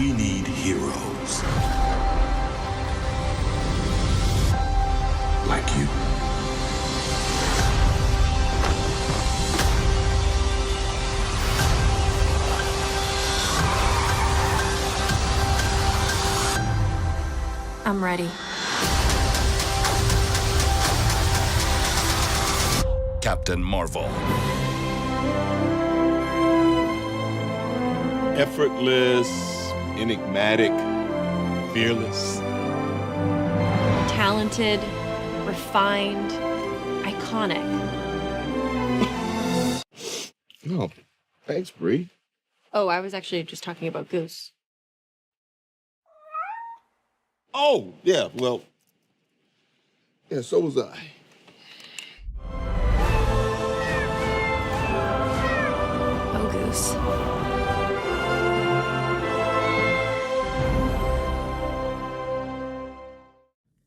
We need heroes. Like you. I'm ready. Captain Marvel. Effortless, enigmatic, fearless. Talented, refined, iconic. Oh, thanks, Bree. Oh, I was actually just talking about Goose. Oh, yeah, well, yeah, so was I. Oh, Goose.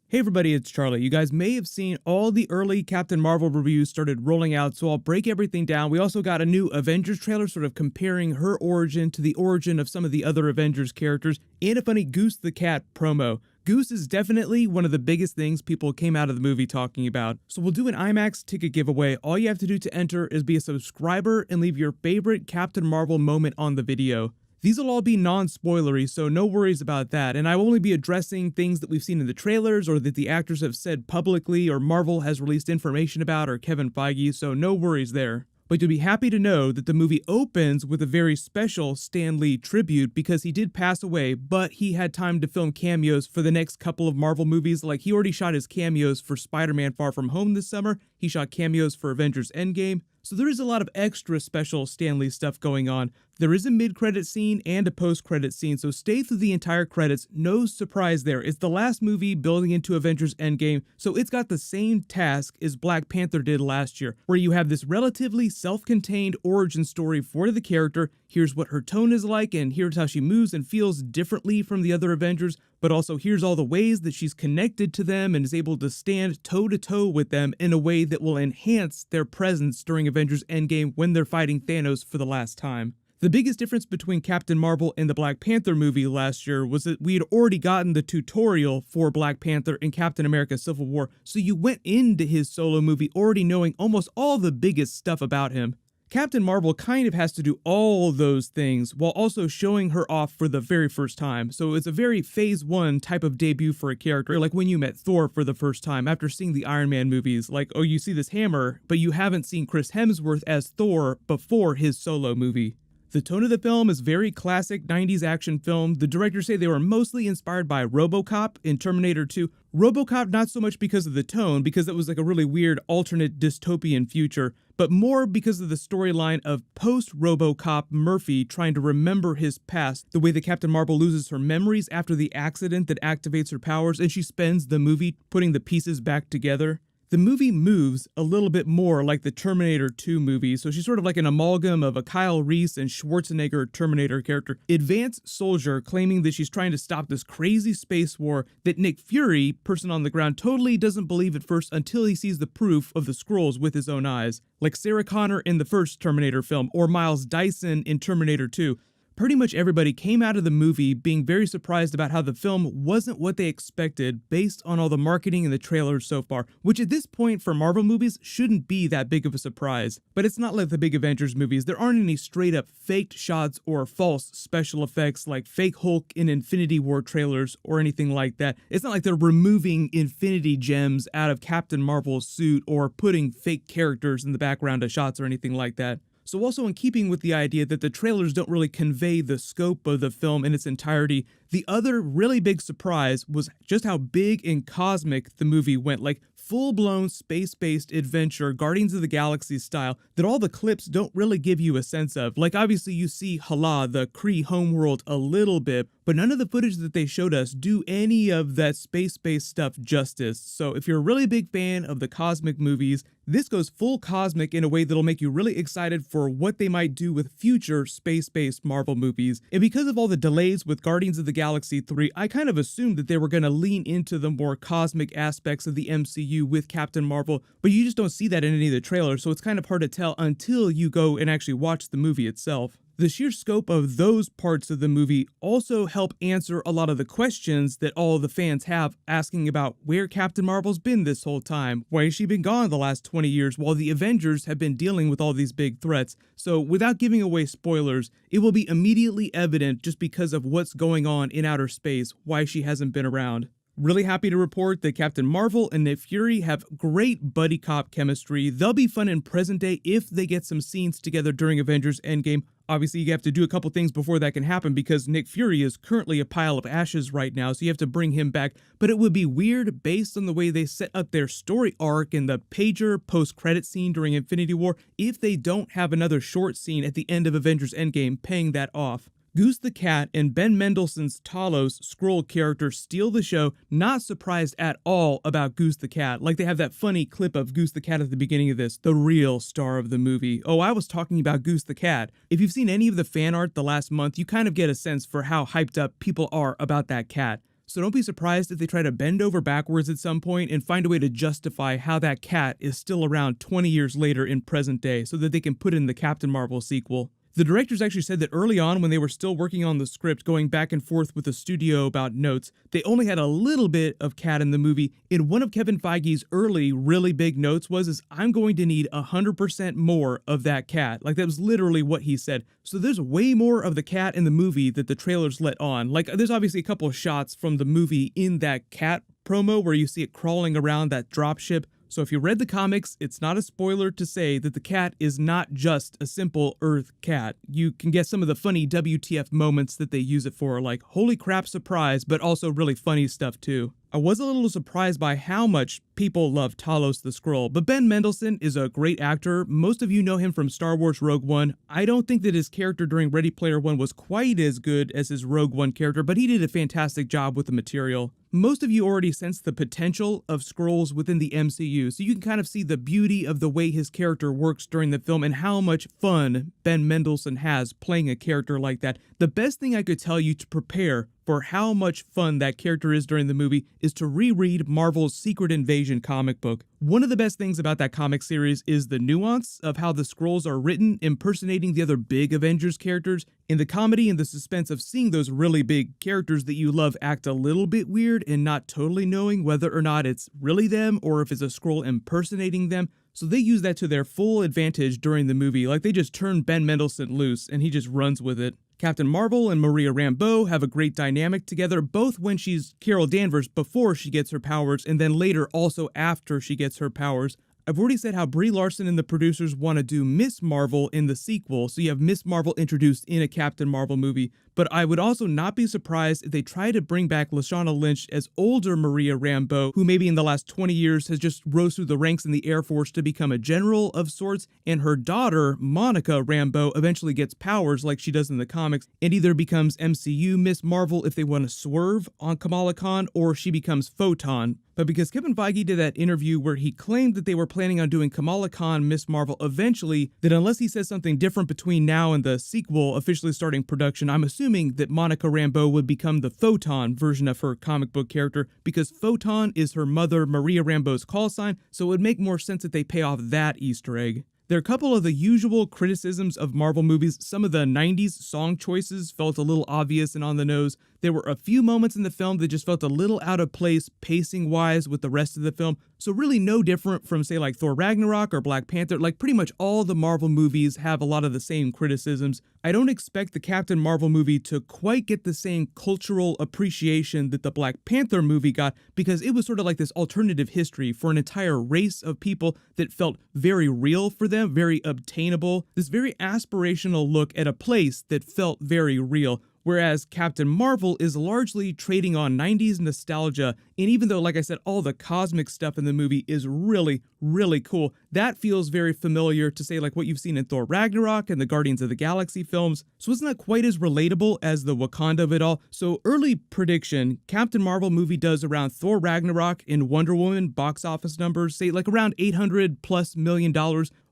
Hey everybody, it's Charlie. You guys may have seen all the early Captain Marvel reviews started rolling out, so I'll break everything down. We also got a new Avengers trailer sort of comparing her origin to the origin of some of the other Avengers characters, and a funny Goose the Cat promo. Goose is definitely one of the biggest things people came out of the movie talking about. So we'll do an IMAX ticket giveaway. All you have to do to enter is be a subscriber and leave your favorite Captain Marvel moment on the video. These will all be non-spoilery, so no worries about that, and I will only be addressing things that we've seen in the trailers or that the actors have said publicly or Marvel has released information about or Kevin Feige, so no worries there. But you'll be happy to know that the movie opens with a very special Stan Lee tribute because he did pass away, but he had time to film cameos for the next couple of Marvel movies. Like, he already shot his cameos for Spider-Man Far From Home this summer, he shot cameos for Avengers Endgame, so there is a lot of extra special Stan Lee stuff going on. There is a mid-credit scene and a post-credit scene, so stay through the entire credits. No surprise there. It's the last movie building into Avengers Endgame, so it's got the same task as Black Panther did last year, where you have this relatively self-contained origin story for the character. Here's what her tone is like, and here's how she moves and feels differently from the other Avengers, but also here's all the ways that she's connected to them and is able to stand toe-to-toe with them in a way that will enhance their presence during Avengers Endgame when they're fighting Thanos for the last time. The biggest difference between Captain Marvel and the Black Panther movie last year was that we had already gotten the tutorial for Black Panther in Captain America Civil War, so you went into his solo movie already knowing almost all the biggest stuff about him. Captain Marvel kind of has to do all those things while also showing her off for the very first time, so it's a very phase 1 type of debut for a character, like when you met Thor for the first time after seeing the Iron Man movies, like, oh, you see this hammer, but you haven't seen Chris Hemsworth as Thor before his solo movie. The tone of the film is very classic 90s action film. The directors say they were mostly inspired by RoboCop in Terminator 2. RoboCop not so much because of the tone, because it was like a really weird alternate dystopian future, but more because of the storyline of post-RoboCop Murphy trying to remember his past, the way that Captain Marvel loses her memories after the accident that activates her powers, and she spends the movie putting the pieces back together. The movie moves a little bit more like the Terminator 2 movie, so she's sort of like an amalgam of a Kyle Reese and Schwarzenegger Terminator character. Advanced soldier claiming that she's trying to stop this crazy space war that Nick Fury, person on the ground, totally doesn't believe at first until he sees the proof of the Skrulls with his own eyes. Like Sarah Connor in the first Terminator film, or Miles Dyson in Terminator 2. Pretty much everybody came out of the movie being very surprised about how the film wasn't what they expected based on all the marketing and the trailers so far, which at this point for Marvel movies shouldn't be that big of a surprise. But it's not like the big Avengers movies. There aren't any straight up faked shots or false special effects like fake Hulk in Infinity War trailers or anything like that. It's not like they're removing Infinity Gems out of Captain Marvel's suit or putting fake characters in the background of shots or anything like that. So also in keeping with the idea that the trailers don't really convey the scope of the film in its entirety, the other really big surprise was just how big and cosmic the movie went, like full-blown space-based adventure, Guardians of the Galaxy style, that all the clips don't really give you a sense of. Like obviously you see Hala, the Kree homeworld, a little bit, but none of the footage that they showed us do any of that space-based stuff justice. So if you're a really big fan of the cosmic movies, this goes full cosmic in a way that'll make you really excited for what they might do with future space-based Marvel movies. And because of all the delays with Guardians of the Galaxy 3, I kind of assumed that they were going to lean into the more cosmic aspects of the MCU with Captain Marvel, but you just don't see that in any of the trailers, so it's kind of hard to tell until you go and actually watch the movie itself. The sheer scope of those parts of the movie also help answer a lot of the questions that all the fans have asking about where Captain Marvel's been this whole time. Why has she been gone the last 20 years while the Avengers have been dealing with all these big threats? So without giving away spoilers, it will be immediately evident just because of what's going on in outer space why she hasn't been around. Really happy to report that Captain Marvel and Nick Fury have great buddy cop chemistry. They'll be fun in present day if they get some scenes together during Avengers Endgame. Obviously, you have to do a couple things before that can happen because Nick Fury is currently a pile of ashes right now, so you have to bring him back. But it would be weird based on the way they set up their story arc in the pager post-credit scene during Infinity War if they don't have another short scene at the end of Avengers Endgame paying that off. Goose the Cat and Ben Mendelsohn's Talos Skrull character steal the show. Not surprised at all about Goose the Cat. Like they have that funny clip of Goose the Cat at the beginning of this, the real star of the movie. Oh, I was talking about Goose the Cat. If you've seen any of the fan art the last month, you kind of get a sense for how hyped up people are about that cat. So don't be surprised if they try to bend over backwards at some point and find a way to justify how that cat is still around 20 years later in present day so that they can put in the Captain Marvel sequel. The directors actually said that early on when they were still working on the script, going back and forth with the studio about notes, they only had a little bit of Cat in the movie. And one of Kevin Feige's early really big notes was, I'm going to need 100% more of that cat. Like that was literally what he said. So there's way more of the cat in the movie that the trailers let on. Like there's obviously a couple of shots from the movie in that cat promo where you see it crawling around that dropship. So if you read the comics, it's not a spoiler to say that the cat is not just a simple Earth cat. You can get some of the funny WTF moments that they use it for, like holy crap surprise, but also really funny stuff too. I was a little surprised by how much people love Talos the Skrull, but Ben Mendelsohn is a great actor. Most of you know him from Star Wars Rogue One. I don't think that his character during Ready Player One was quite as good as his Rogue One character, but he did a fantastic job with the material. Most of you already sense the potential of Skrulls within the MCU, so you can kind of see the beauty of the way his character works during the film and how much fun Ben Mendelsohn has playing a character like that. The best thing I could tell you to prepare for how much fun that character is during the movie is to reread Marvel's Secret Invasion comic book. One of the best things about that comic series is the nuance of how the Skrulls are written, impersonating the other big Avengers characters. In the comedy and the suspense of seeing those really big characters that you love act a little bit weird and not totally knowing whether or not it's really them or if it's a Skrull impersonating them. So they use that to their full advantage during the movie, like they just turn Ben Mendelsohn loose and he just runs with it. Captain Marvel and Maria Rambeau have a great dynamic together, both when she's Carol Danvers before she gets her powers and then later also after she gets her powers. I've already said how Brie Larson and the producers want to do Miss Marvel in the sequel, so you have Miss Marvel introduced in a Captain Marvel movie. But I would also not be surprised if they try to bring back Lashana Lynch as older Maria Rambeau, who maybe in the last 20 years has just rose through the ranks in the Air Force to become a general of sorts, and her daughter, Monica Rambeau, eventually gets powers like she does in the comics, and either becomes MCU Miss Marvel if they want to swerve on Kamala Khan, or she becomes Photon. But because Kevin Feige did that interview where he claimed that they were planning on doing Kamala Khan Miss Marvel eventually, that unless he says something different between now and the sequel officially starting production, I'm assuming that Monica Rambeau would become the Photon version of her comic book character, because Photon is her mother Maria Rambeau's call sign, so it would make more sense that they pay off that Easter egg. There are a couple of the usual criticisms of Marvel movies. Some of the 90s song choices felt a little obvious and on the nose. There were a few moments in the film that just felt a little out of place pacing-wise with the rest of the film. So really no different from, say, like Thor Ragnarok or Black Panther. Like pretty much all the Marvel movies have a lot of the same criticisms. I don't expect the Captain Marvel movie to quite get the same cultural appreciation that the Black Panther movie got, because it was sort of like this alternative history for an entire race of people that felt very real for them, very obtainable, this very aspirational look at a place that felt very real. Whereas Captain Marvel is largely trading on 90s nostalgia, and even though, like I said, all the cosmic stuff in the movie is really, really cool, that feels very familiar to, say, like what you've seen in Thor Ragnarok and the Guardians of the Galaxy films, so it's not quite as relatable as the Wakanda of it all. So early prediction, Captain Marvel movie does around Thor Ragnarok and Wonder Woman box office numbers, say like around $800+ million,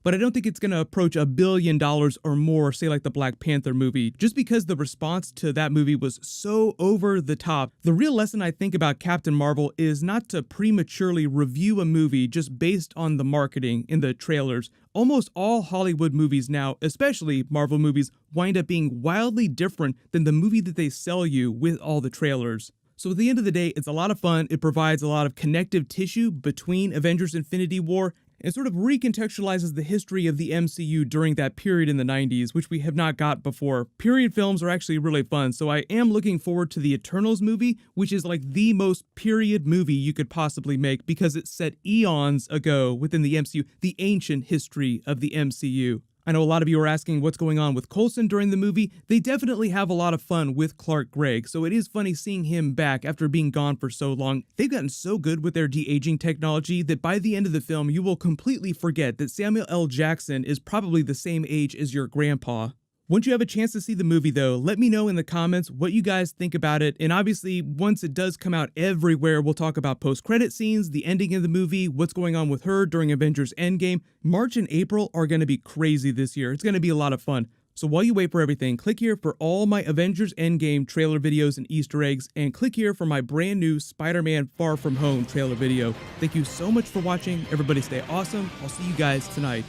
but I don't think it's going to approach $1 billion or more, say like the Black Panther movie, just because the response to that movie was so over the top. The real lesson I think about Captain Marvel is not to prematurely review a movie just based on the marketing in the trailers. Almost all Hollywood movies now, especially Marvel movies, wind up being wildly different than the movie that they sell you with all the trailers. So at the end of the day, it's a lot of fun. It provides a lot of connective tissue between Avengers Infinity War and sort of recontextualizes the history of the MCU during that period in the 90s, which we have not got before. Period films are actually really fun, so I am looking forward to the Eternals movie, which is like the most period movie you could possibly make because it's set eons ago within the MCU, the ancient history of the MCU. I know a lot of you are asking what's going on with Coulson during the movie. They definitely have a lot of fun with Clark Gregg, so it is funny seeing him back after being gone for so long. They've gotten so good with their de-aging technology that by the end of the film, you will completely forget that Samuel L. Jackson is probably the same age as your grandpa. Once you have a chance to see the movie, though, let me know in the comments what you guys think about it. And obviously, once it does come out everywhere, we'll talk about post-credit scenes, the ending of the movie, what's going on with her during Avengers Endgame. March and April are going to be crazy this year. It's going to be a lot of fun. So while you wait for everything, click here for all my Avengers Endgame trailer videos and Easter eggs, and click here for my brand new Spider-Man Far From Home trailer video. Thank you so much for watching. Everybody stay awesome. I'll see you guys tonight.